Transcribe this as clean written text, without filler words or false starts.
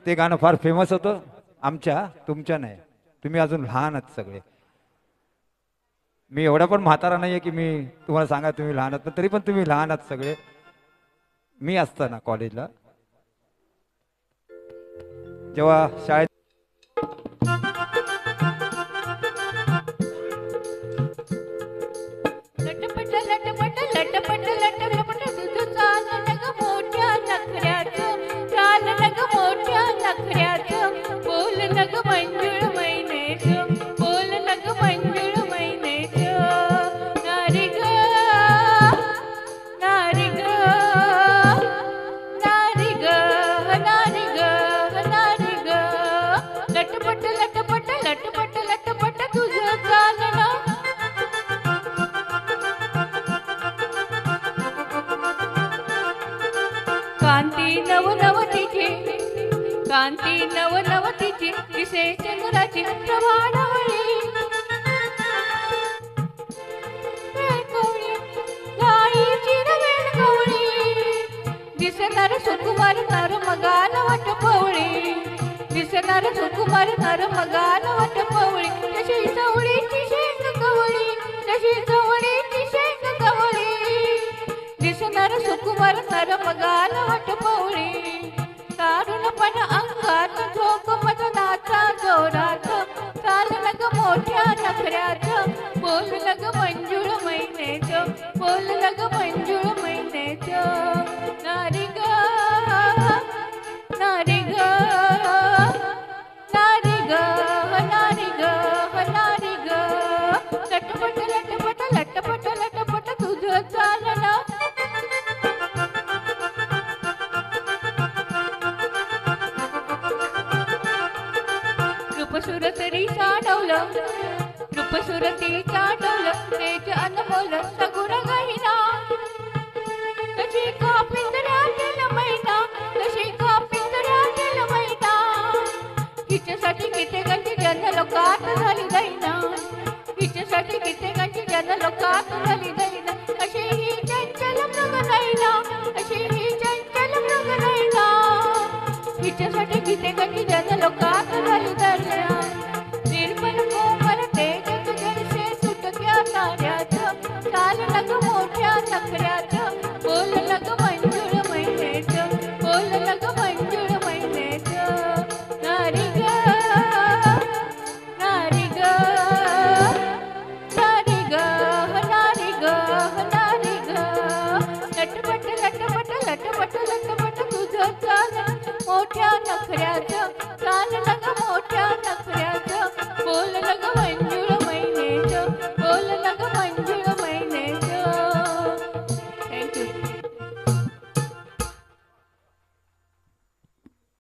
ते गाणं फार फेमस होतं आमच्या, तुमच्या नाही, तुम्ही अजून लहान आहात सगळे. मी एवढा पण म्हातारा नाहीये की मी तुम्हाला सांगा तुम्ही लहान आहात, पण तरी पण तुम्ही लहान आहात सगळे. मी असताना कॉलेजला जेव्हा शाळेत लटपट लटपट लटपट लटपट तुझं चाललं ग मोठ्या नखऱ्याचं, चाललं ग मोठ्या नखऱ्याचं, बोललं ग मंजुळ मैनेचं, बोललं ग मंजुळ मैनेचं. नारी ग नारी ग नारी ग नारी ग नारी ग, लटपट लटपट लटपट लटपट तुझं चाललं. कांती नवनवतीची, कांती नवनवतीची, दिसे चंद्राची प्रभावळी. वेळकवळी गाईची वेळकवळी, दिसणार सुकुमार नर मगाल वाटपवळी, दिसणार सुकुमार नर मगाल वाटपवळी. तशी चवळीची शेंग कवळी, तशी चवळीची शेंग कवळी, दिसणार सुकुमार नर मगाल वाटपवळी. तारुणपण अंगात झोक मदनाचा जोरात, चाललं ग मोठ्या नखऱ्याचं, बोललं ग मंजुळ मैनेचं, बोललं ग मंजुळ मैनेचं. नारी ग नारी ग नारी ग नारी ग नारी ग, लटपट लटपट लटपट लटपट तुझं चाललं. रूपसुरतरी चाडवलं, रूपसुरती चाडवलं, तेज अनमोल सगुण गहिना. कशी का पिंजऱ्यातील मैना, कशी का पिंजऱ्यातील मैना, हिच्यासाठी कित्येकांची जन लोकात झाली दैना, हिच्यासाठी कित्येकांची जन लोकात झाली दैना. अशी ही चंचल मृग नैना, अशी ही चंचल मृग नैना, हिच्यासाठी कित्येकांची जन लोकात झाली दैना. निर्मल कोमल तेज तुझे सुटक्या ताऱ्याचं, चाललं ग मोठ्या नखऱ्याचं, बोललं ग मंजुळ मैनेचं, बोललं ग मंजुळ मैनेचं. नारी ग नारी ग नारी ग नारी ग नारी ग, लटपट लटपट लटपट लटपट तुझं चाललं मोठ्या नखऱ्याचं, चाललं ग मोठ्या नखऱ्याचं.